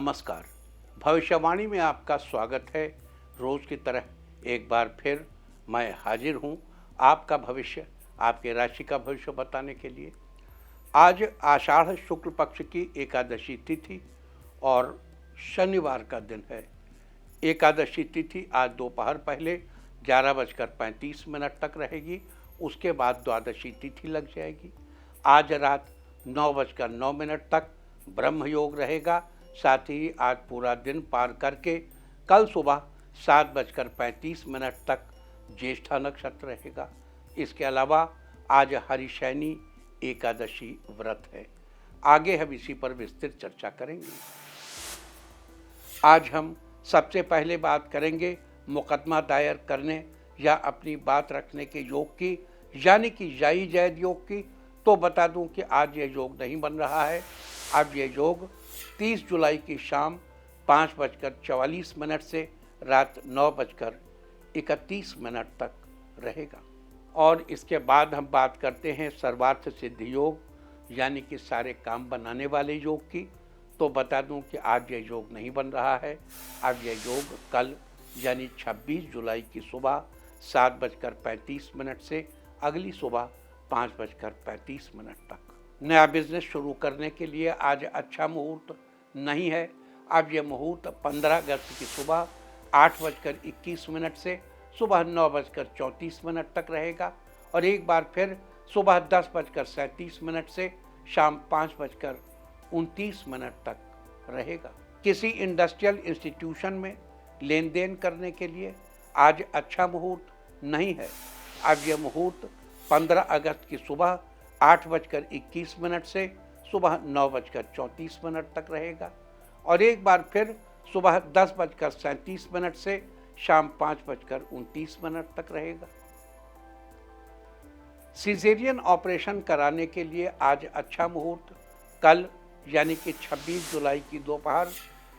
नमस्कार। भविष्यवाणी में आपका स्वागत है। रोज की तरह एक बार फिर मैं हाजिर हूं आपका भविष्य, आपके राशि का भविष्य बताने के लिए। आज आषाढ़ शुक्ल पक्ष की एकादशी तिथि और शनिवार का दिन है। एकादशी तिथि आज दोपहर पहले 11:35 तक रहेगी। उसके बाद द्वादशी तिथि लग जाएगी। आज रात 9:09 तक ब्रह्म योग रहेगा। साथ ही आज पूरा दिन पार करके कल सुबह 7:35 तक ज्येष्ठा नक्षत्र रहेगा। इसके अलावा आज हरिशैनी एकादशी व्रत है। आगे हम इसी पर विस्तृत चर्चा करेंगे। आज हम सबसे पहले बात करेंगे मुकदमा दायर करने या अपनी बात रखने के योग की, यानी कि जाई जैद योग की। तो बता दूं कि आज ये योग नहीं बन रहा है। अब ये योग 30 जुलाई की शाम 5:44 से रात 9:31 तक रहेगा। और इसके बाद हम बात करते हैं सर्वार्थ सिद्धि योग, यानी कि सारे काम बनाने वाले योग की। तो बता दूं कि आज ये योग नहीं बन रहा है। अब ये योग कल यानी 26 जुलाई की सुबह 7:35 से अगली सुबह 5:35 तक। नया बिजनेस शुरू करने के लिए आज अच्छा मुहूर्त नहीं है। अब यह मुहूर्त 15 अगस्त की सुबह 8:21 से सुबह 9:34 तक रहेगा और एक बार फिर सुबह 10:37 से शाम 5:29 तक रहेगा। किसी इंडस्ट्रियल इंस्टीट्यूशन में लेन देन करने के लिए आज अच्छा मुहूर्त नहीं है। अब यह मुहूर्त 15 अगस्त की सुबह 8:21 से सुबह 9:34 तक रहेगा और एक बार फिर सुबह 10:37 से शाम 5:29 तक रहेगा। सिजेरियन ऑपरेशन कराने के लिए आज अच्छा मुहूर्त कल यानी कि 26 जुलाई की दोपहर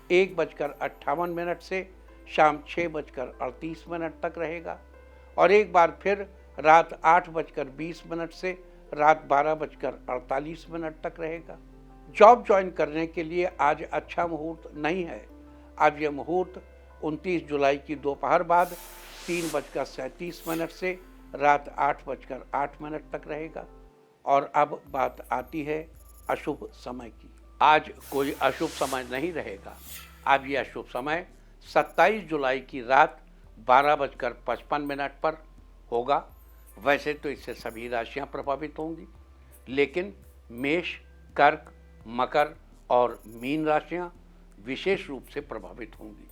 1:58 से शाम 6:38 तक रहेगा और एक बार फिर रात 8:20 से रात 12:48 तक रहेगा। जॉब ज्वाइन करने के लिए आज अच्छा मुहूर्त नहीं है। अब यह मुहूर्त 29 जुलाई की दोपहर बाद 3:37 से रात 8:08 तक रहेगा। और अब बात आती है अशुभ समय की। आज कोई अशुभ समय नहीं रहेगा। अब यह अशुभ समय 27 जुलाई की रात 12:55 पर होगा। वैसे तो इससे सभी राशियां प्रभावित होंगी, लेकिन मेष, कर्क, मकर और मीन राशियां विशेष रूप से प्रभावित होंगी।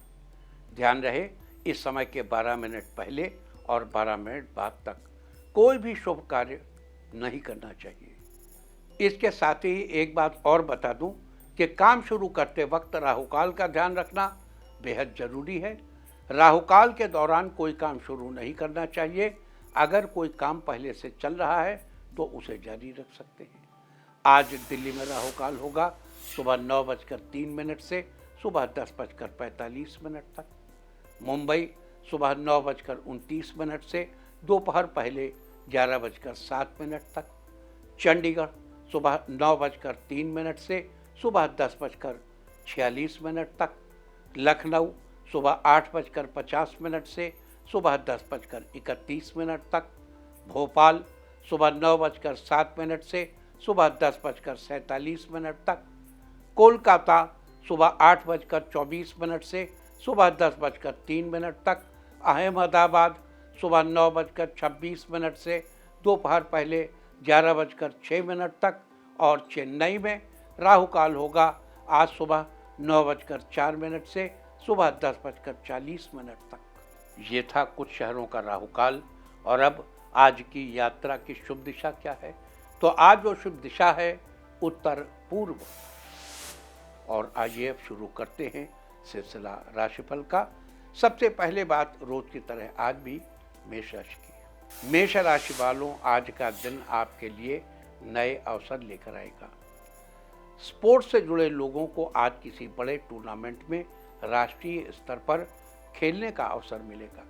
ध्यान रहे, इस समय के 12 मिनट पहले और 12 मिनट बाद तक कोई भी शुभ कार्य नहीं करना चाहिए। इसके साथ ही एक बात और बता दूं कि काम शुरू करते वक्त राहुकाल का ध्यान रखना बेहद जरूरी है। राहुकाल के दौरान कोई काम शुरू नहीं करना चाहिए। अगर कोई काम पहले से चल रहा है तो उसे जारी रख सकते हैं। आज दिल्ली में राहुकाल होगा सुबह 9:03 से सुबह 10:45 तक। मुंबई सुबह 9:29 से दोपहर पहले 11:07 तक। चंडीगढ़ सुबह 9:03 से सुबह 10:46 तक। लखनऊ सुबह 8:50 से सुबह 10:31 तक। भोपाल सुबह 9:07 से सुबह 10:47 तक। कोलकाता सुबह 8:24 से सुबह 10:03 तक। अहमदाबाद सुबह 9:26 से दोपहर पहले 11:06 तक। और चेन्नई में राहुकाल होगा आज सुबह 9:04 से सुबह 10:40 तक। ये था कुछ शहरों का राहुकाल। और अब आज की यात्रा की शुभ दिशा क्या है? तो आज जो शुभ दिशा है उत्तर पूर्व। और आइए अब शुरू करते हैं सिलसिला राशिफल का। सबसे पहले बात रोज की तरह आज भी मेष राशि की। मेष राशि वालों, आज का दिन आपके लिए नए अवसर लेकर आएगा। स्पोर्ट्स से जुड़े लोगों को आज किसी बड़े टूर्नामेंट में राष्ट्रीय स्तर पर खेलने का अवसर मिलेगा।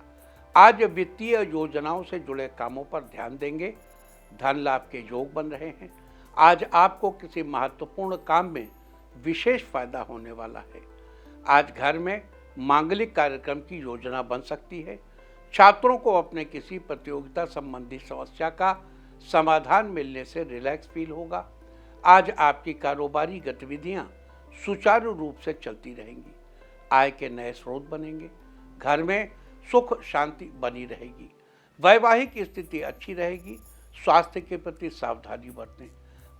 आज वित्तीय योजनाओं से जुड़े कामों पर ध्यान देंगे। धन लाभ के योग बन रहे हैं। आज आपको किसी महत्वपूर्ण काम में विशेष फायदा होने वाला है। आज घर में मांगलिक कार्यक्रम की योजना बन सकती है। छात्रों को अपने किसी प्रतियोगिता संबंधी समस्या का समाधान मिलने से रिलैक्स फील होगा। आज आपकी कारोबारी गतिविधियां सुचारू रूप से चलती रहेंगी। आय के नए स्रोत बनेंगे। घर में सुख शांति बनी रहेगी। वैवाहिक स्थिति अच्छी रहेगी। स्वास्थ्य के प्रति सावधानी बरतें।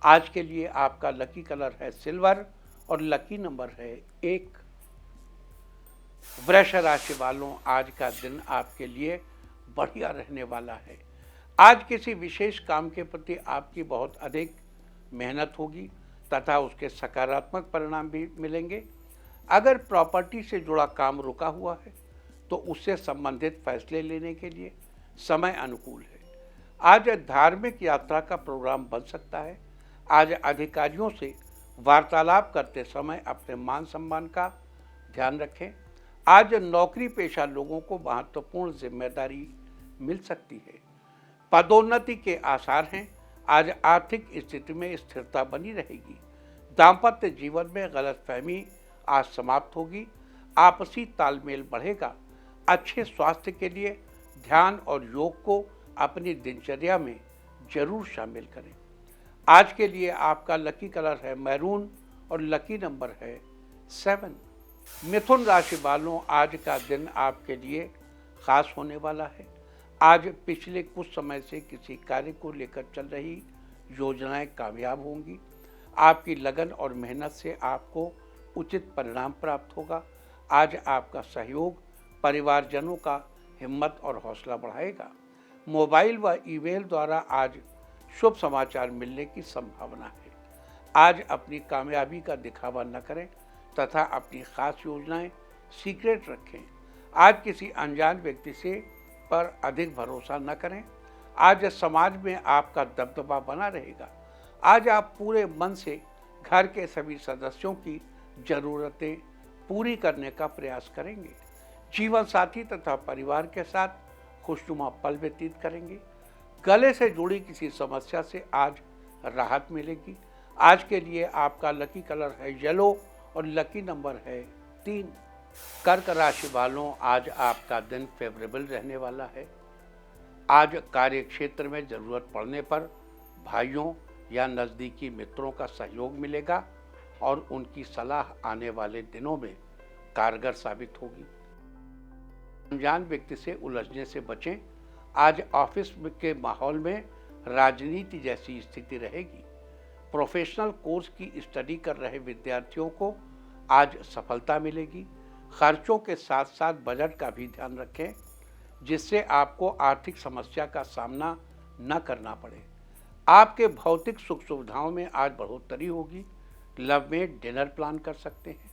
आज के लिए आपका लकी कलर है सिल्वर और लकी नंबर है 1। वृष राशि वालों, आज का दिन आपके लिए बढ़िया रहने वाला है। आज किसी विशेष काम के प्रति आपकी बहुत अधिक मेहनत होगी तथा उसके सकारात्मक परिणाम भी मिलेंगे। अगर प्रॉपर्टी से जुड़ा काम रुका हुआ है तो उससे संबंधित फैसले लेने के लिए समय अनुकूल है। आज धार्मिक यात्रा का प्रोग्राम बन सकता है। आज अधिकारियों से वार्तालाप करते समय अपने मान सम्मान का ध्यान रखें। आज नौकरी पेशा लोगों को महत्वपूर्ण जिम्मेदारी मिल सकती है। पदोन्नति के आसार हैं। आज आर्थिक स्थिति में स्थिरता बनी रहेगी। दाम्पत्य जीवन में गलतफहमी आज समाप्त होगी। आपसी तालमेल बढ़ेगा। अच्छे स्वास्थ्य के लिए ध्यान और योग को अपनी दिनचर्या में जरूर शामिल करें। आज के लिए आपका लकी कलर है मैरून और लकी नंबर है 7। मिथुन राशि वालों, आज का दिन आपके लिए खास होने वाला है। आज पिछले कुछ समय से किसी कार्य को लेकर चल रही योजनाएं कामयाब होंगी। आपकी लगन और मेहनत से आपको उचित परिणाम प्राप्त होगा। आज आपका सहयोग परिवारजनों का हिम्मत और हौसला बढ़ाएगा। मोबाइल व ईमेल द्वारा आज शुभ समाचार मिलने की संभावना है। आज अपनी कामयाबी का दिखावा न करें तथा अपनी खास योजनाएं सीक्रेट रखें। आज किसी अनजान व्यक्ति से पर अधिक भरोसा न करें। आज समाज में आपका दबदबा बना रहेगा। आज आप पूरे मन से घर के सभी सदस्यों की जरूरतें पूरी करने का प्रयास करेंगे। जीवन साथी तथा परिवार के साथ खुशनुमा पल व्यतीत करेंगे। गले से जुड़ी किसी समस्या से आज राहत मिलेगी। आज के लिए आपका लकी कलर है येलो और लकी नंबर है 3। कर्क राशि वालों, आज आपका दिन फेवरेबल रहने वाला है। आज कार्य क्षेत्र में जरूरत पड़ने पर भाइयों या नज़दीकी मित्रों का सहयोग मिलेगा और उनकी सलाह आने वाले दिनों में कारगर साबित होगी। अनजान व्यक्ति से उलझने से बचें। आज ऑफिस के माहौल में राजनीति जैसी स्थिति रहेगी। प्रोफेशनल कोर्स की स्टडी कर रहे विद्यार्थियों को आज सफलता मिलेगी। खर्चों के साथ साथ बजट का भी ध्यान रखें जिससे आपको आर्थिक समस्या का सामना न करना पड़े। आपके भौतिक सुख सुविधाओं में आज बढ़ोतरी होगी। लव में डिनर प्लान कर सकते हैं।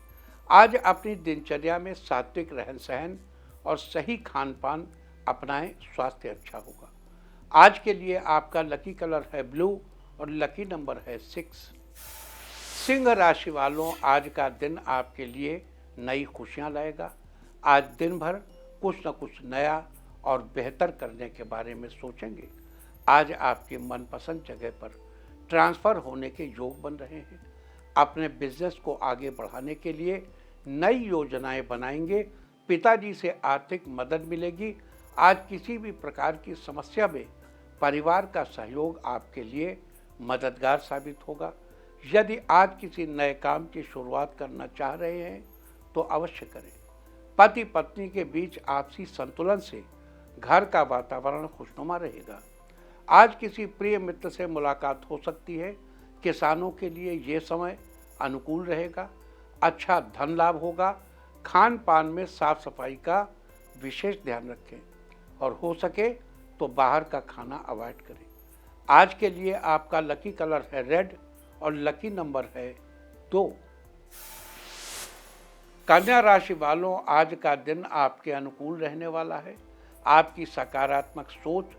आज अपनी दिनचर्या में सात्विक रहन सहन और सही खान पान अपनाएं, स्वास्थ्य अच्छा होगा। आज के लिए आपका लकी कलर है ब्लू और लकी नंबर है 6। सिंह राशि वालों, आज का दिन आपके लिए नई खुशियां लाएगा। आज दिन भर कुछ न कुछ नया और बेहतर करने के बारे में सोचेंगे। आज आपके मनपसंद जगह पर ट्रांसफ़र होने के योग बन रहे हैं। अपने बिजनेस को आगे बढ़ाने के लिए नई योजनाएं बनाएंगे। पिताजी से आर्थिक मदद मिलेगी। आज किसी भी प्रकार की समस्या में परिवार का सहयोग आपके लिए मददगार साबित होगा। यदि आज किसी नए काम की शुरुआत करना चाह रहे हैं तो अवश्य करें। पति पत्नी के बीच आपसी संतुलन से घर का वातावरण खुशनुमा रहेगा। आज किसी प्रिय मित्र से मुलाकात हो सकती है। किसानों के लिए ये समय अनुकूल रहेगा। अच्छा धन लाभ होगा। खान पान में साफ सफाई का विशेष ध्यान रखें और हो सके तो बाहर का खाना अवॉइड करें। आज के लिए आपका लकी कलर है रेड और लकी नंबर है 2। कन्या राशि वालों, आज का दिन आपके अनुकूल रहने वाला है। आपकी सकारात्मक सोच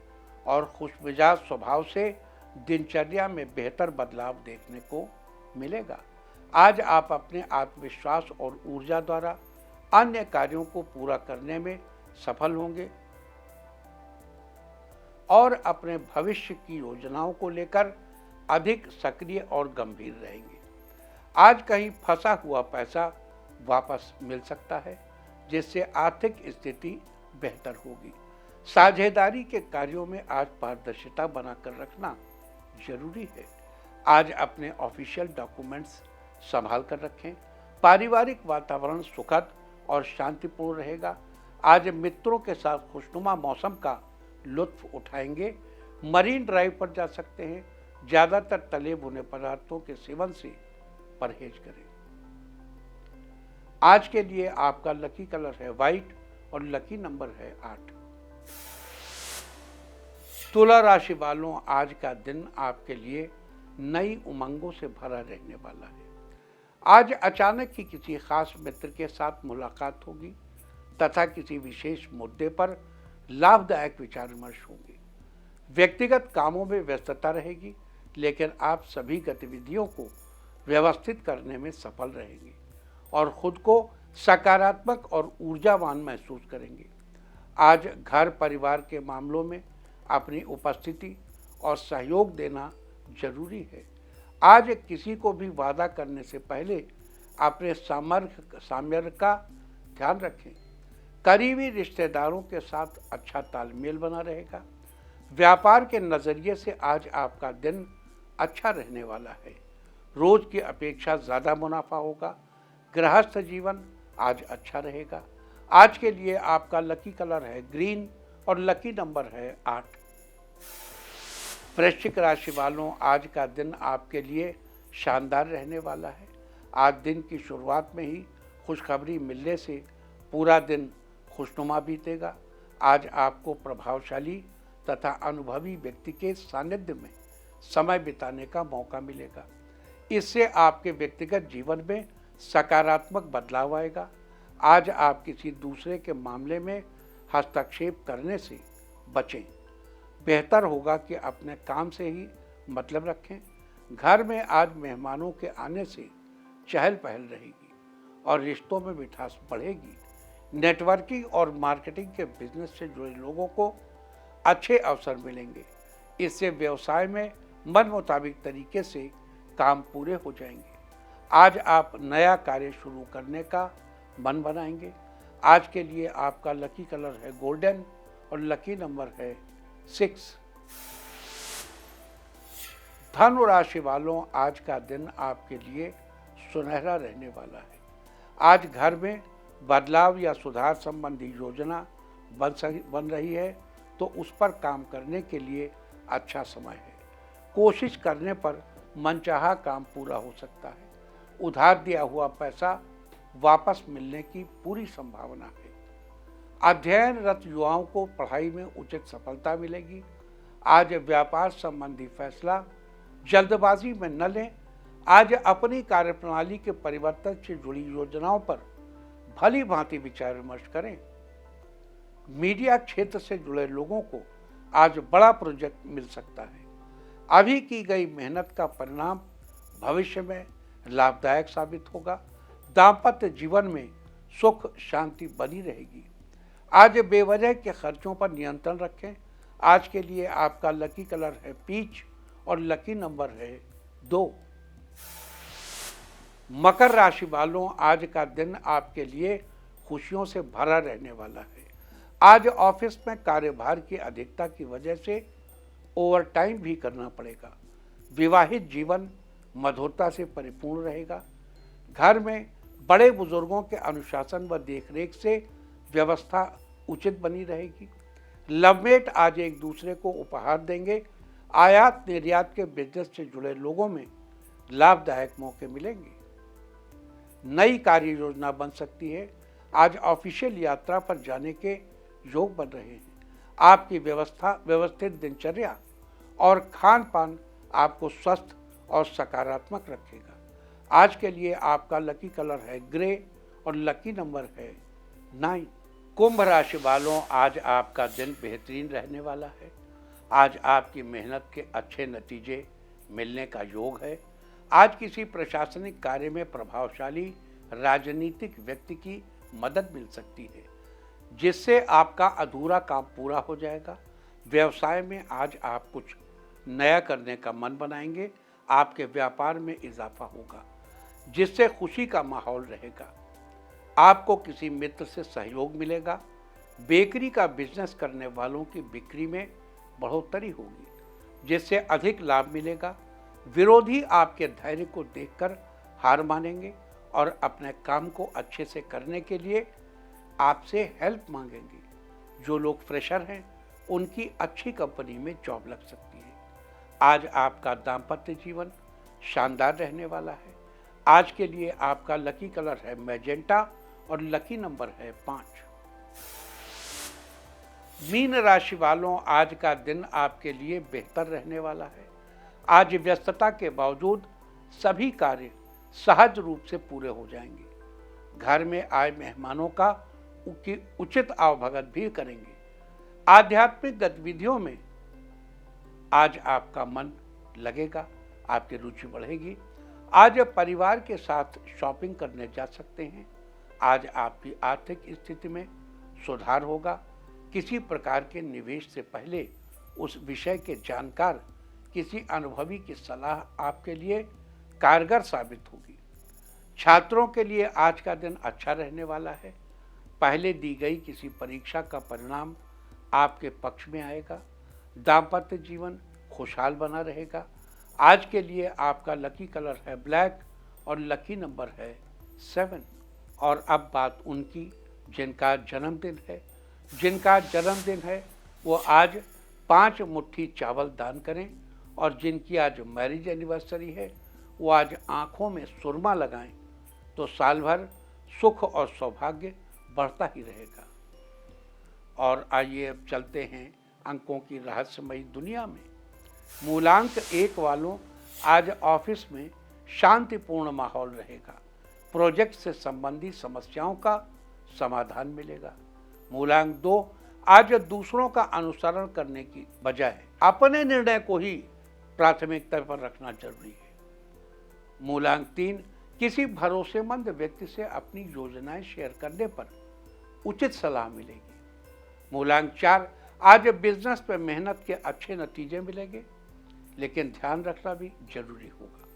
और खुशमिजाज स्वभाव से दिनचर्या में बेहतर बदलाव देखने को मिलेगा। आज आप अपने आत्मविश्वास और ऊर्जा द्वारा अन्य कार्यों को पूरा करने में सफल होंगे और अपने भविष्य की योजनाओं को लेकर अधिक सक्रिय और गंभीर रहेंगे। आज कहीं फंसा हुआ पैसा वापस मिल सकता है, जिससे आर्थिक स्थिति बेहतर होगी। साझेदारी के कार्यों में आज पारदर्शिता बनाकर रखना जरूरी है। आज अपने ऑफिशियल डॉक्यूमेंट्स संभाल कर रखें। पारिवारिक वातावरण सुखद और शांतिपूर्ण रहेगा। आज मित्रों के साथ खुशनुमा मौसम का लुत्फ उठाएंगे। मरीन ड्राइव पर जा सकते हैं। ज़्यादातर तले भुने पदार्थों के सेवन से परहेज करें। आज के लिए आपका लकी कलर है व्हाइट और लकी नंबर है 8। तुला राशि वालों, आज का दिन आपके लिए नई उमंगों से भरा रहने वाला है। आज अचानक ही किसी खास मित्र के साथ मुलाकात होगी तथा किसी विशेष मुद्दे पर लाभदायक विचार विमर्श होंगे। व्यक्तिगत कामों में व्यस्तता रहेगी, लेकिन आप सभी गतिविधियों को व्यवस्थित करने में सफल रहेंगे और खुद को सकारात्मक और ऊर्जावान महसूस करेंगे। आज घर परिवार के मामलों में अपनी उपस्थिति और सहयोग देना जरूरी है। आज किसी को भी वादा करने से पहले अपने सामर्थ्य का ध्यान रखें। करीबी रिश्तेदारों के साथ अच्छा तालमेल बना रहेगा। व्यापार के नज़रिए से आज आपका दिन अच्छा रहने वाला है। रोज की अपेक्षा ज़्यादा मुनाफा होगा। गृहस्थ जीवन आज अच्छा रहेगा। आज के लिए आपका लकी कलर है ग्रीन और लकी नंबर है 8। वृश्चिक राशि वालों, आज का दिन आपके लिए शानदार रहने वाला है। आज दिन की शुरुआत में ही खुशखबरी मिलने से पूरा दिन खुशनुमा बीतेगा। आज आपको प्रभावशाली तथा अनुभवी व्यक्ति के सानिध्य में समय बिताने का मौका मिलेगा। इससे आपके व्यक्तिगत जीवन में सकारात्मक बदलाव आएगा। आज आप किसी दूसरे के मामले में हस्तक्षेप करने से बचें। बेहतर होगा कि अपने काम से ही मतलब रखें। घर में आज मेहमानों के आने से चहल पहल रहेगी और रिश्तों में मिठास बढ़ेगी। नेटवर्किंग और मार्केटिंग के बिजनेस से जुड़े लोगों को अच्छे अवसर मिलेंगे। इससे व्यवसाय में मन मुताबिक तरीके से काम पूरे हो जाएंगे। आज आप नया कार्य शुरू करने का मन बनाएंगे। आज के लिए आपका लकी कलर है गोल्डन और लकी नंबर है 6। धनु राशि वालों, आज का दिन आपके लिए सुनहरा रहने वाला है। आज घर में बदलाव या सुधार संबंधी योजना बन रही है तो उस पर काम करने के लिए अच्छा समय है। कोशिश करने पर मनचाहा काम पूरा हो सकता है। उधार दिया हुआ पैसा वापस मिलने की पूरी संभावना है। अध्ययनरत युवाओं को पढ़ाई में उचित सफलता मिलेगी। आज व्यापार संबंधी फैसला जल्दबाजी में न लें। आज अपनी कार्यप्रणाली के परिवर्तन से जुड़ी योजनाओं पर भली भांति विचार विमर्श करें। मीडिया क्षेत्र से जुड़े लोगों को आज बड़ा प्रोजेक्ट मिल सकता है। अभी की गई मेहनत का परिणाम भविष्य में लाभदायक साबित होगा। दाम्पत्य जीवन में सुख शांति बनी रहेगी। आज बेवजह के खर्चों पर नियंत्रण रखें। आज के लिए आपका लकी कलर है पीच और लकी नंबर है 2। मकर राशि वालों, आज का दिन आपके लिए खुशियों से भरा रहने वाला है। आज ऑफिस में कार्यभार की अधिकता की वजह से ओवरटाइम भी करना पड़ेगा। विवाहित जीवन मधुरता से परिपूर्ण रहेगा। घर में बड़े बुजुर्गों के अनुशासन व देखरेख से व्यवस्था उचित बनी रहेगी। लवमेट आज एक दूसरे को उपहार देंगे। आयात निर्यात के बिजनेस से जुड़े लोगों में लाभदायक मौके मिलेंगे। नई कार्य योजना बन सकती है। आज ऑफिशियल यात्रा पर जाने के योग बन रहे हैं। आपकी व्यवस्थित दिनचर्या और खान पान आपको स्वस्थ और सकारात्मक रखेगा। आज के लिए आपका लकी कलर है ग्रे और लकी नंबर है 9। कुंभ राशि वालों, आज आपका दिन बेहतरीन रहने वाला है। आज आपकी मेहनत के अच्छे नतीजे मिलने का योग है। आज किसी प्रशासनिक कार्य में प्रभावशाली राजनीतिक व्यक्ति की मदद मिल सकती है, जिससे आपका अधूरा काम पूरा हो जाएगा। व्यवसाय में आज आप कुछ नया करने का मन बनाएंगे। आपके व्यापार में इजाफा होगा, जिससे खुशी का माहौल रहेगा। आपको किसी मित्र से सहयोग मिलेगा। बेकरी का बिजनेस करने वालों की बिक्री में बढ़ोतरी होगी, जिससे अधिक लाभ मिलेगा। विरोधी आपके धैर्य को देखकर हार मानेंगे और अपने काम को अच्छे से करने के लिए आपसे हेल्प मांगेंगे। जो लोग फ्रेशर हैं, उनकी अच्छी कंपनी में जॉब लग सकती है। आज आपका दाम्पत्य जीवन शानदार रहने वाला है। आज के लिए आपका लकी कलर है मैजेंटा और लकी नंबर है 5। मीन राशि वालों, आज का दिन आपके लिए बेहतर रहने वाला है। आज व्यस्तता के बावजूद सभी कार्य सहज रूप से पूरे हो जाएंगे। घर में आए मेहमानों का उचित आवभगत भी करेंगे। आध्यात्मिक गतिविधियों में आज आपका मन लगेगा, आपकी रुचि बढ़ेगी। आज परिवार के साथ शॉपिंग करने जा सकते हैं। आज आपकी आर्थिक स्थिति में सुधार होगा। किसी प्रकार के निवेश से पहले उस विषय के जानकार किसी अनुभवी की सलाह आपके लिए कारगर साबित होगी। छात्रों के लिए आज का दिन अच्छा रहने वाला है। पहले दी गई किसी परीक्षा का परिणाम आपके पक्ष में आएगा। दाम्पत्य जीवन खुशहाल बना रहेगा। आज के लिए आपका लकी कलर है ब्लैक और लकी नंबर है 7। और अब बात उनकी जिनका जन्मदिन है। जिनका जन्मदिन है वो आज 5 मुट्ठी चावल दान करें, और जिनकी आज मैरिज एनिवर्सरी है वो आज आँखों में सुरमा लगाएं, तो साल भर सुख और सौभाग्य बढ़ता ही रहेगा। और आइए अब चलते हैं अंकों की रहस्यमयी दुनिया में। मूलांक 1 वालों, आज ऑफिस में शांतिपूर्ण माहौल रहेगा। प्रोजेक्ट से संबंधी समस्याओं का समाधान मिलेगा। मूलांक 2, आज दूसरों का अनुसरण करने की बजाय अपने निर्णय को ही प्राथमिकता पर रखना जरूरी है। मूलांक 3, किसी भरोसेमंद व्यक्ति से अपनी योजनाएं शेयर करने पर उचित सलाह मिलेगी। मूलांक 4, आज बिजनेस पर मेहनत के अच्छे नतीजे मिलेंगे, लेकिन ध्यान रखना भी जरूरी होगा।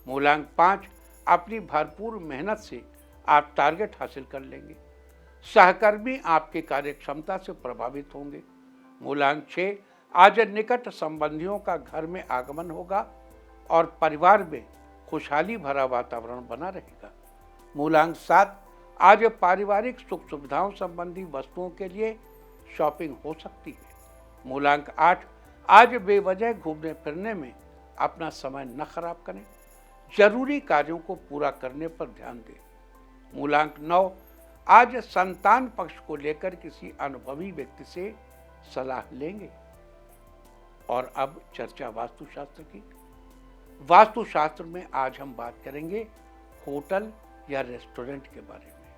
मूलांक 5, अपनी भरपूर मेहनत से आप टारगेट हासिल कर लेंगे। सहकर्मी आपकी कार्यक्षमता से प्रभावित होंगे। मूलांक 6, आज निकट संबंधियों का घर में आगमन होगा और परिवार में खुशहाली भरा वातावरण बना रहेगा। मूलांक 7, आज पारिवारिक सुख सुविधाओं संबंधी वस्तुओं के लिए शॉपिंग हो सकती है। मूलांक 8, आज बेवजह घूमने फिरने में अपना समय न खराब करें। जरूरी कार्यों को पूरा करने पर ध्यान दें। मूलांक 9, आज संतान पक्ष को लेकर किसी अनुभवी व्यक्ति से सलाह लेंगे। और अब चर्चा वास्तुशास्त्र की। वास्तुशास्त्र में आज हम बात करेंगे होटल या रेस्टोरेंट के बारे में।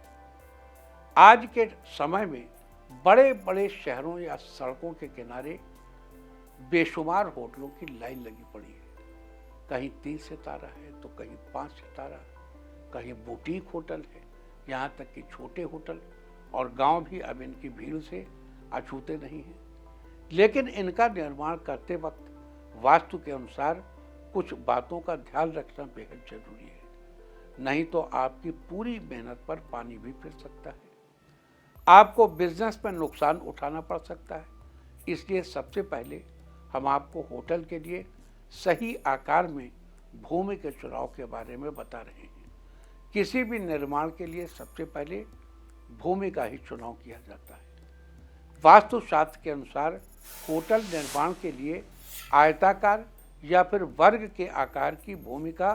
आज के समय में बड़े बड़े शहरों या सड़कों के किनारे बेशुमार होटलों की लाइन लगी पड़ी है। कहीं 3 सितारा है तो कहीं 5 सितारा, कहीं बुटीक होटल है, यहाँ तक कि छोटे होटल और गांव भी अब इनकी भीड़ से अछूते नहीं हैं। लेकिन इनका निर्माण करते वक्त वास्तु के अनुसार कुछ बातों का ध्यान रखना बेहद जरूरी है, नहीं तो आपकी पूरी मेहनत पर पानी भी फिर सकता है। आपको बिजनेस में नुकसान उठाना पड़ सकता है। इसलिए सबसे पहले हम आपको होटल के लिए सही आकार में भूमि के चुनाव के बारे में बता रहे हैं। किसी भी निर्माण के लिए सबसे पहले भूमि का ही चुनाव किया जाता है। वास्तुशास्त्र के अनुसार होटल निर्माण के लिए आयताकार या फिर वर्ग के आकार की भूमि का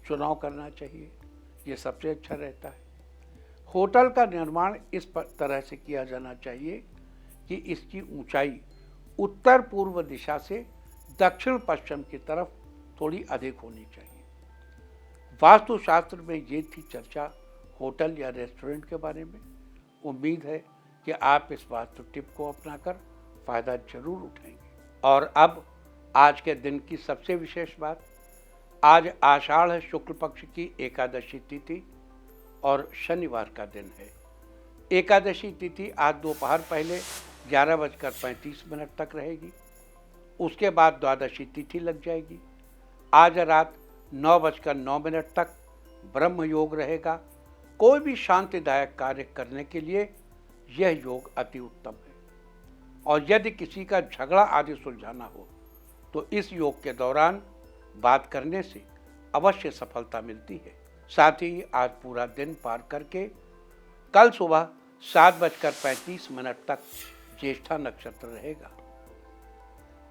चुनाव करना चाहिए। ये सबसे अच्छा रहता है। होटल का निर्माण इस तरह से किया जाना चाहिए कि इसकी ऊंचाई उत्तर पूर्व दिशा से दक्षिण पश्चिम की तरफ थोड़ी अधिक होनी चाहिए। वास्तुशास्त्र में ये थी चर्चा होटल या रेस्टोरेंट के बारे में। उम्मीद है कि आप इस वास्तु टिप को अपनाकर फायदा जरूर उठाएंगे। और अब आज के दिन की सबसे विशेष बात, आज आषाढ़ शुक्ल पक्ष की एकादशी तिथि और शनिवार का दिन है। एकादशी तिथि आज दोपहर पहले 11:35 तक रहेगी। उसके बाद द्वादशी तिथि लग जाएगी। आज रात 9:09 तक ब्रह्म योग रहेगा कोई भी शांतिदायक कार्य करने के लिए यह योग अति उत्तम है। और यदि किसी का झगड़ा आदि सुलझाना हो तो इस योग के दौरान बात करने से अवश्य सफलता मिलती है। साथ ही आज पूरा दिन पार करके कल सुबह 7:35 तक ज्येष्ठा नक्षत्र रहेगा।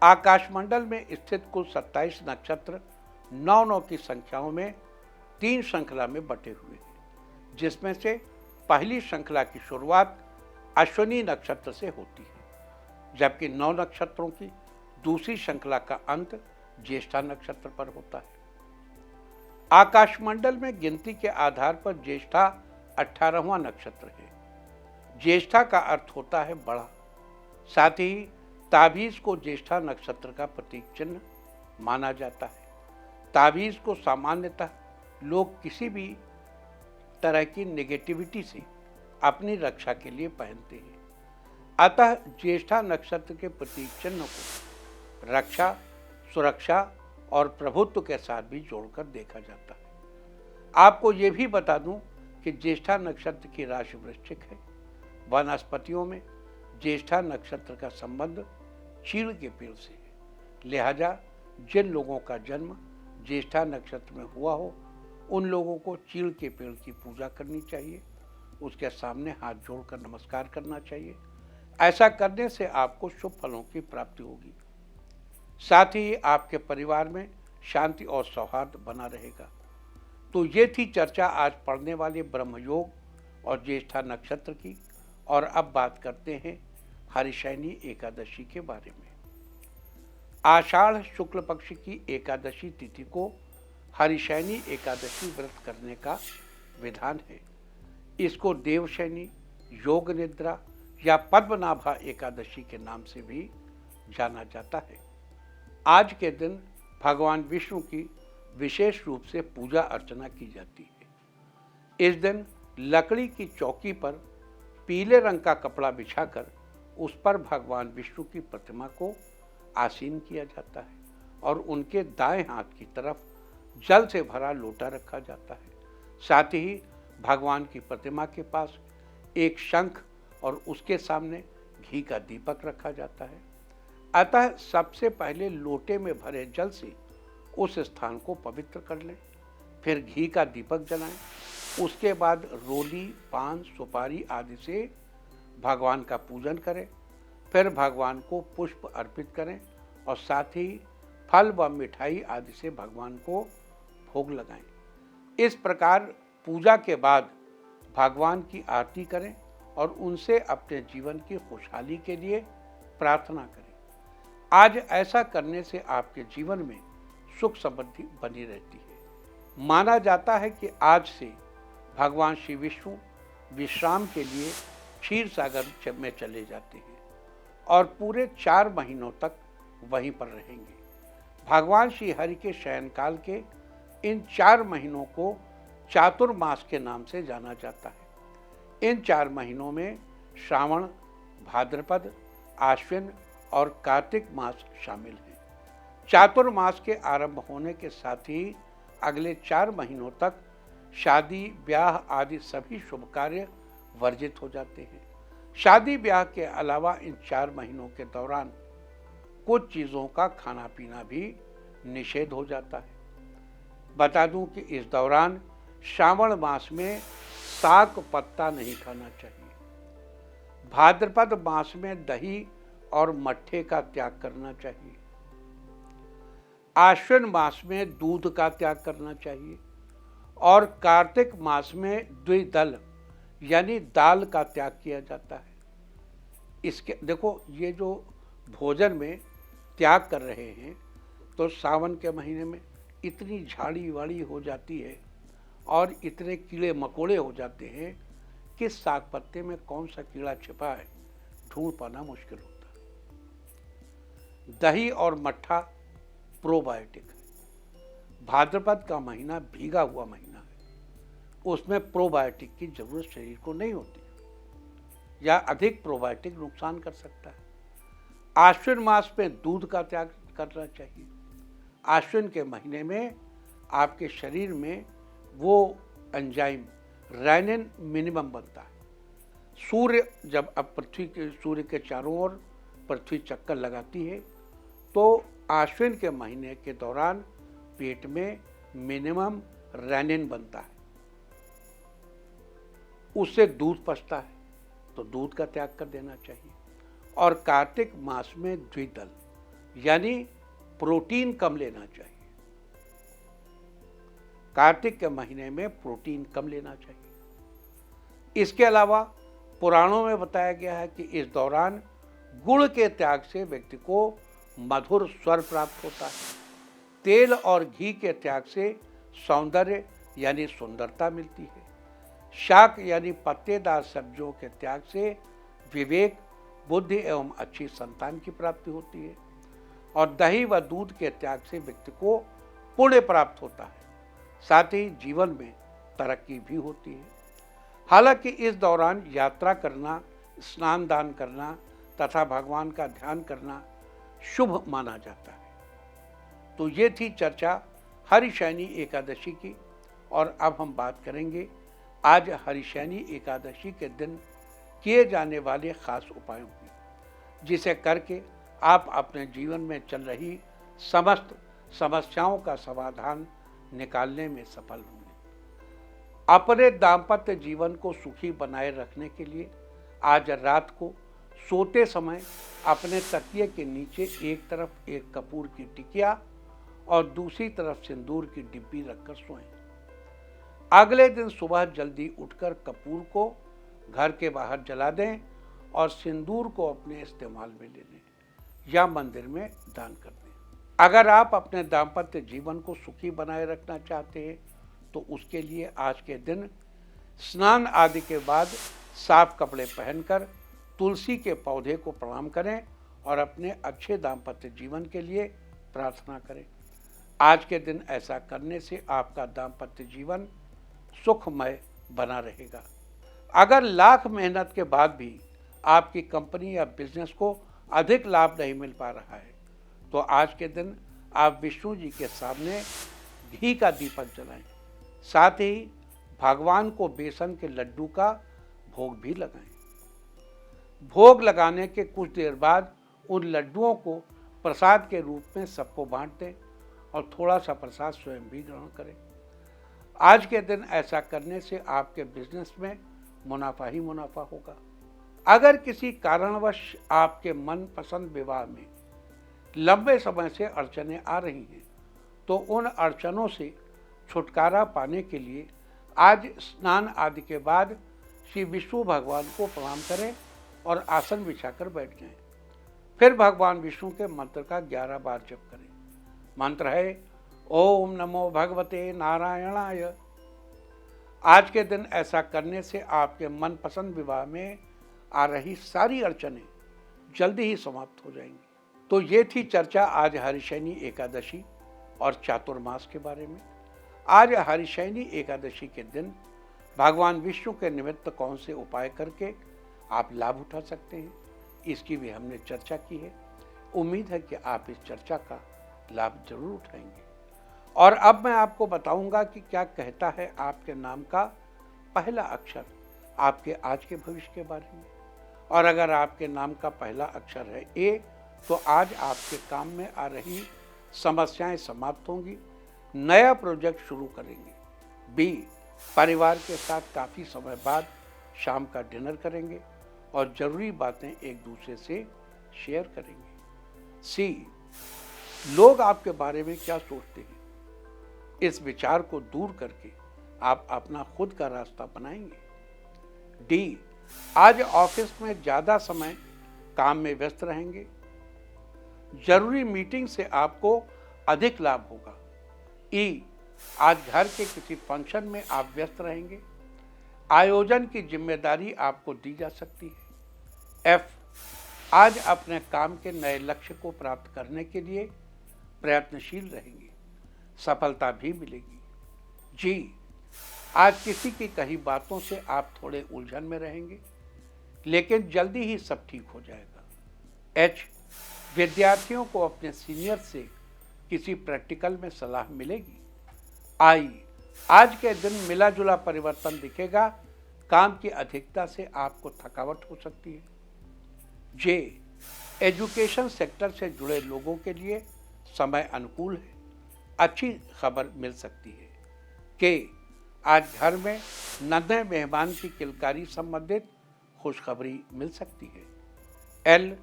आकाशमंडल में स्थित कुल 27 नक्षत्र 9 की संख्याओं में 3 श्रृंखला में बटे हुए हैं, जिसमें से पहली श्रृंखला की शुरुआत अश्विनी नक्षत्र से होती है, जबकि 9 नक्षत्रों की दूसरी श्रृंखला का अंत ज्येष्ठा नक्षत्र पर होता है। आकाशमंडल में गिनती के आधार पर ज्येष्ठा 18वां नक्षत्र है। ज्येष्ठा का अर्थ होता है बड़ा। साथ ही ताबीज को ज्येष्ठा नक्षत्र का प्रतीक चिन्ह माना जाता है। ताबीज को सामान्यतः लोग किसी भी तरह की नेगेटिविटी से अपनी रक्षा के लिए पहनते हैं। अतः ज्येष्ठा नक्षत्र के प्रतीक चिन्ह को रक्षा, सुरक्षा और प्रभुत्व के साथ भी जोड़कर देखा जाता है। आपको ये भी बता दूं कि ज्येष्ठा नक्षत्र की राशि वृश्चिक है। वनस्पतियों में ज्येष्ठा नक्षत्र का संबंध चीड़ के पेड़ से है। लिहाजा जिन लोगों का जन्म ज्येष्ठा नक्षत्र में हुआ हो उन लोगों को चीड़ के पेड़ की पूजा करनी चाहिए, उसके सामने हाथ जोड़कर नमस्कार करना चाहिए। ऐसा करने से आपको शुभ फलों की प्राप्ति होगी। साथ ही आपके परिवार में शांति और सौहार्द बना रहेगा। तो ये थी चर्चा आज पढ़ने वाले ब्रह्मयोग और ज्येष्ठा नक्षत्र की। और अब बात करते हैं हरिशयनी एकादशी के बारे में। आषाढ़ शुक्ल पक्ष की एकादशी तिथि को हरिशयनी एकादशी व्रत करने का विधान है। इसको देवशयनी, योग निद्रा या पद्मनाभा एकादशी के नाम से भी जाना जाता है। आज के दिन भगवान विष्णु की विशेष रूप से पूजा अर्चना की जाती है। इस दिन लकड़ी की चौकी पर पीले रंग का कपड़ा बिछाकर उस पर भगवान विष्णु की प्रतिमा को आसीन किया जाता है और उनके दाएं हाथ की तरफ जल से भरा लोटा रखा जाता है। साथ ही भगवान की प्रतिमा के पास एक शंख और उसके सामने घी का दीपक रखा जाता है। अतः सबसे पहले लोटे में भरे जल से उस स्थान को पवित्र कर लें, फिर घी का दीपक जलाएं। उसके बाद रोली, पान, सुपारी आदि से भगवान का पूजन करें। फिर भगवान को पुष्प अर्पित करें और साथ ही फल व मिठाई आदि से भगवान को भोग लगाएं। इस प्रकार पूजा के बाद भगवान की आरती करें और उनसे अपने जीवन की खुशहाली के लिए प्रार्थना करें। आज ऐसा करने से आपके जीवन में सुख समृद्धि बनी रहती है। माना जाता है कि आज से भगवान श्री विष्णु विश्राम के लिए क्षीर सागर में चले जाते हैं और पूरे 4 महीनों तक वहीं पर रहेंगे। भगवान श्री हरि के शयनकाल के इन 4 महीनों को चातुर्मास के नाम से जाना जाता है। इन 4 महीनों में श्रावण, भाद्रपद, आश्विन और कार्तिक मास शामिल हैं। चातुर्मास के आरंभ होने के साथ ही अगले 4 महीनों तक शादी, ब्याह आदि सभी शुभ कार्य वर्जित हो जाते हैं। शादी ब्याह के अलावा इन 4 महीनों के दौरान कुछ चीज़ों का खाना पीना भी निषेध हो जाता है। बता दूं कि इस दौरान श्रावण मास में साग पत्ता नहीं खाना चाहिए। भाद्रपद मास में दही और मट्ठे का त्याग करना चाहिए। आश्विन मास में दूध का त्याग करना चाहिए और कार्तिक मास में द्विदल यानी दाल का त्याग किया जाता है। इसके देखो, ये जो भोजन में त्याग कर रहे हैं तो सावन के महीने में इतनी झाड़ी वाड़ी हो जाती है और इतने कीड़े मकोड़े हो जाते हैं कि साग पत्ते में कौन सा कीड़ा छिपा है ढूंढ पाना मुश्किल होता है। दही और मट्ठा प्रोबायोटिक है। भाद्रपद का महीना भीगा हुआ महीना है, उसमें प्रोबायोटिक की जरूरत शरीर को नहीं होती या अधिक प्रोबायोटिक नुकसान कर सकता है। आश्विन मास में दूध का त्याग करना चाहिए। आश्विन के महीने में आपके शरीर में वो एंजाइम रेनिन मिनिमम बनता है। सूर्य जब अब सूर्य के चारों ओर पृथ्वी चक्कर लगाती है तो आश्विन के महीने के दौरान पेट में मिनिमम रेनिन बनता है, उससे दूध पचता है, तो दूध का त्याग कर देना चाहिए। और कार्तिक मास में द्विदल यानी प्रोटीन कम लेना चाहिए। कार्तिक के महीने में प्रोटीन कम लेना चाहिए। इसके अलावा पुराणों में बताया गया है कि इस दौरान गुड़ के त्याग से व्यक्ति को मधुर स्वर प्राप्त होता है। तेल और घी के त्याग से सौंदर्य यानी सुंदरता मिलती है। शाक यानी पत्तेदार सब्जियों के त्याग से विवेक, बुद्धि एवं अच्छी संतान की प्राप्ति होती है। और दही व दूध के त्याग से व्यक्ति को पुण्य प्राप्त होता है, साथ ही जीवन में तरक्की भी होती है। हालांकि इस दौरान यात्रा करना, स्नान दान करना तथा भगवान का ध्यान करना शुभ माना जाता है। तो ये थी चर्चा हरिशयनी एकादशी की। और अब हम बात करेंगे आज हरिशयनी एकादशी के दिन किए जाने वाले खास उपायों की, जिसे करके आप अपने जीवन में चल रही समस्त समस्याओं का समाधान निकालने में सफल होंगे। अपने दाम्पत्य जीवन को सुखी बनाए रखने के लिए आज रात को सोते समय अपने तकिए के नीचे एक तरफ एक कपूर की टिकिया और दूसरी तरफ सिंदूर की डिब्बी रखकर सोएं। अगले दिन सुबह जल्दी उठकर कपूर को घर के बाहर जला दें और सिंदूर को अपने इस्तेमाल में ले लें या मंदिर में दान कर दें। अगर आप अपने दाम्पत्य जीवन को सुखी बनाए रखना चाहते हैं तो उसके लिए आज के दिन स्नान आदि के बाद साफ कपड़े पहनकर तुलसी के पौधे को प्रणाम करें और अपने अच्छे दाम्पत्य जीवन के लिए प्रार्थना करें। आज के दिन ऐसा करने से आपका दाम्पत्य जीवन सुखमय बना रहेगा। अगर लाख मेहनत के बाद भी आपकी कंपनी या बिजनेस को अधिक लाभ नहीं मिल पा रहा है तो आज के दिन आप विष्णु जी के सामने घी का दीपक जलाएं। साथ ही भगवान को बेसन के लड्डू का भोग भी लगाएं। भोग लगाने के कुछ देर बाद उन लड्डुओं को प्रसाद के रूप में सबको बांट दें और थोड़ा सा प्रसाद स्वयं भी ग्रहण करें। आज के दिन ऐसा करने से आपके बिजनेस में मुनाफा ही मुनाफा होगा। अगर किसी कारणवश आपके मनपसंद विवाह में लंबे समय से अड़चनें आ रही हैं तो उन अड़चनों से छुटकारा पाने के लिए आज स्नान आदि के बाद श्री विष्णु भगवान को प्रणाम करें और आसन बिछाकर बैठ जाएं। फिर भगवान विष्णु के मंत्र का 11 बार जप करें। मंत्र है ओम नमो भगवते नारायणाय। आज के दिन ऐसा करने से आपके मनपसंद विवाह में आ रही सारी अड़चनें जल्दी ही समाप्त हो जाएंगी। तो ये थी चर्चा आज हरिशयनी एकादशी और चातुर्मास के बारे में। आज हरिशयनी एकादशी के दिन भगवान विष्णु के निमित्त कौन से उपाय करके आप लाभ उठा सकते हैं, इसकी भी हमने चर्चा की है। उम्मीद है कि आप इस चर्चा का लाभ जरूर उठाएंगे। और अब मैं आपको बताऊंगा कि क्या कहता है आपके नाम का पहला अक्षर आपके आज के भविष्य के बारे में। और अगर आपके नाम का पहला अक्षर है ए तो आज आपके काम में आ रही समस्याएं समाप्त होंगी, नया प्रोजेक्ट शुरू करेंगे। बी, परिवार के साथ काफ़ी समय बाद शाम का डिनर करेंगे और ज़रूरी बातें एक दूसरे से शेयर करेंगे। सी, लोग आपके बारे में क्या सोचते हैं, इस विचार को दूर करके आप अपना खुद का रास्ता बनाएंगे। डी, आज ऑफिस में ज़्यादा समय काम में व्यस्त रहेंगे, जरूरी मीटिंग से आपको अधिक लाभ होगा। ई, आज घर के किसी फंक्शन में आप व्यस्त रहेंगे, आयोजन की जिम्मेदारी आपको दी जा सकती है। एफ, आज अपने काम के नए लक्ष्य को प्राप्त करने के लिए प्रयत्नशील रहेंगे, सफलता भी मिलेगी। जी, आज किसी की कही बातों से आप थोड़े उलझन में रहेंगे, लेकिन जल्दी ही सब ठीक हो जाएगा। एच, विद्यार्थियों को अपने सीनियर से किसी प्रैक्टिकल में सलाह मिलेगी। आई, आज के दिन मिला जुला परिवर्तन दिखेगा। काम की अधिकता से आपको थकावट हो सकती है। जे, एजुकेशन सेक्टर से जुड़े लोगों के लिए समय अनुकूल है, अच्छी खबर मिल सकती है। के, आज घर में नन्हे मेहमान की किलकारी संबंधित खुशखबरी मिल सकती है। एल,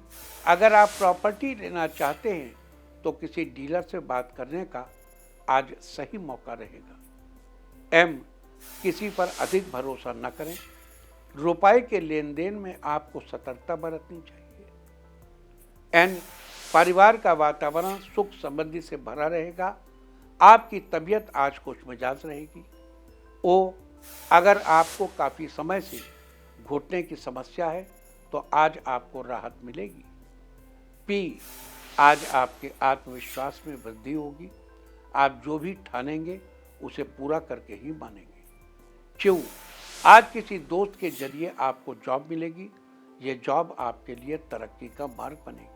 अगर आप प्रॉपर्टी लेना चाहते हैं तो किसी डीलर से बात करने का आज सही मौका रहेगा। एम, किसी पर अधिक भरोसा न करें, रुपए के लेन देन में आपको सतर्कता बरतनी चाहिए। एन, परिवार का वातावरण सुख समृद्धि से भरा रहेगा, आपकी तबीयत आज खुश मिजाज रहेगी। ओ, अगर आपको काफ़ी समय से घुटने की समस्या है तो आज आपको राहत मिलेगी। पी, आज आपके आत्मविश्वास में वृद्धि होगी, आप जो भी ठानेंगे उसे पूरा करके ही मानेंगे। क्यों, आज किसी दोस्त के जरिए आपको जॉब मिलेगी, ये जॉब आपके लिए तरक्की का मार्ग बनेगी।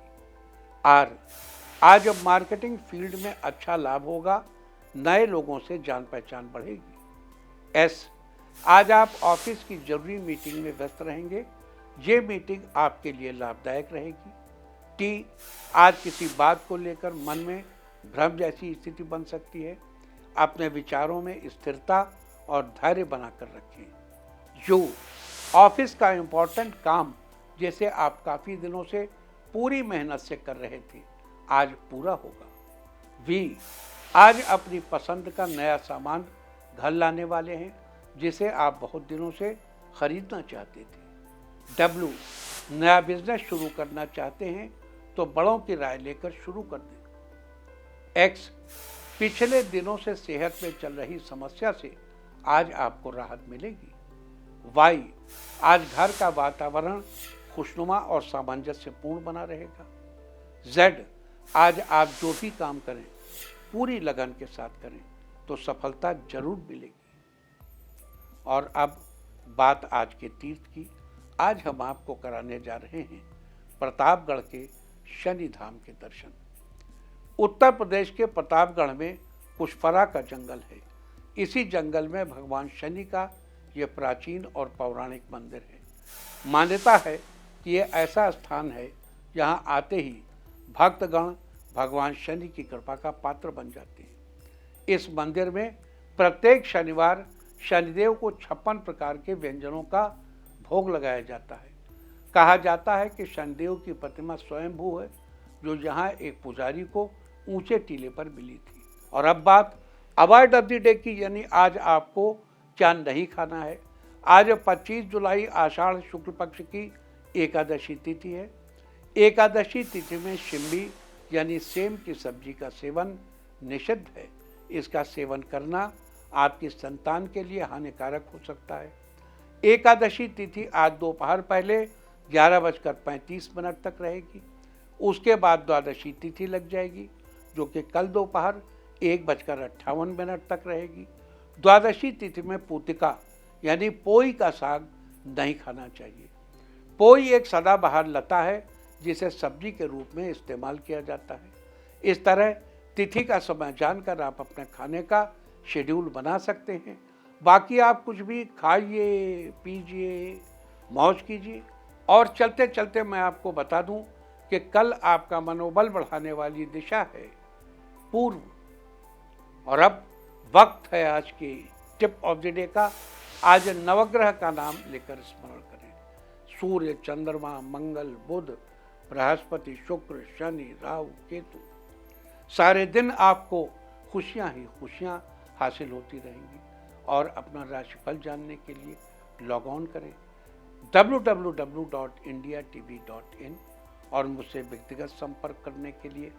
आर, आज मार्केटिंग फील्ड में अच्छा लाभ होगा, नए लोगों से जान पहचान बढ़ेगी। एस, आज आप ऑफिस की जरूरी मीटिंग में व्यस्त रहेंगे, ये मीटिंग आपके लिए लाभदायक रहेगी। टी, आज किसी बात को लेकर मन में भ्रम जैसी स्थिति बन सकती है, अपने विचारों में स्थिरता और धैर्य बनाकर रखें। यू, ऑफिस का इम्पोर्टेंट काम जैसे आप काफ़ी दिनों से पूरी मेहनत से कर रहे थे, आज पूरा होगा। वी, आज अपनी पसंद का नया सामान घर लाने वाले हैं, जिसे आप बहुत दिनों से खरीदना चाहते थे। डब्ल्यू, नया बिजनेस शुरू करना चाहते हैं तो बड़ों की राय लेकर शुरू कर दें। एक्स, पिछले दिनों से सेहत में चल रही समस्या से आज आपको राहत मिलेगी। वाई, आज घर का वातावरण खुशनुमा और सामंजस्यपूर्ण बना रहेगा। जेड, आज आप जो भी काम करें पूरी लगन के साथ करें तो सफलता जरूर मिलेगी। और अब बात आज के तीर्थ की। आज हम आपको कराने जा रहे हैं प्रतापगढ़ के शनि धाम के दर्शन। उत्तर प्रदेश के प्रतापगढ़ में पुष्परा का जंगल है। इसी जंगल में भगवान शनि का यह प्राचीन और पौराणिक मंदिर है। मान्यता है कि यह ऐसा स्थान है जहां आते ही भक्तगण भगवान शनि की कृपा का पात्र बन जाते हैं। इस मंदिर में प्रत्येक शनिवार शनिदेव को 56 प्रकार के व्यंजनों का भोग लगाया जाता है। कहा जाता है कि शनिदेव की प्रतिमा स्वयंभू है, जो यहाँ एक पुजारी को ऊंचे टीले पर मिली थी। और अब बात अवॉइड ऑफ द डे की, यानी आज आपको क्या नहीं खाना है। आज 25 जुलाई आषाढ़ शुक्ल पक्ष की एकादशी तिथि है। एकादशी तिथि में शिम्बी यानी सेम की सब्जी का सेवन निषिद्ध है। इसका सेवन करना आपकी संतान के लिए हानिकारक हो सकता है। एकादशी तिथि आज दोपहर पहले 11:35 तक रहेगी। उसके बाद द्वादशी तिथि लग जाएगी, जो कि कल दोपहर 1:58 तक रहेगी। द्वादशी तिथि में पूतिका यानी पोई का साग नहीं खाना चाहिए। पोई एक सदाबहार लता है जिसे सब्जी के रूप में इस्तेमाल किया जाता है। इस तरह तिथि का समय जानकर आप अपने खाने का शेड्यूल बना सकते हैं। बाकी आप कुछ भी खाइए, पीजिए, मौज कीजिए। और चलते चलते मैं आपको बता दूं कि कल आपका मनोबल बढ़ाने वाली दिशा है पूर्व। और अब वक्त है आज की टिप ऑफ द डे का। आज नवग्रह का नाम लेकर स्मरण करें। सूर्य, चंद्रमा, मंगल, बुध, बृहस्पति, शुक्र, शनि, राहु, केतु। सारे दिन आपको खुशियां ही खुशियां हासिल होती रहेंगी। और अपना राशिफल जानने के लिए लॉग ऑन करें www.indiatv.in और मुझसे व्यक्तिगत संपर्क करने के लिए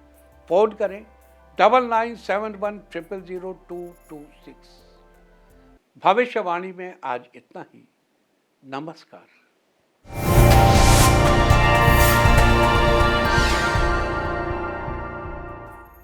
फ़ोन करें 9971000226। भविष्यवाणी में आज इतना ही। नमस्कार।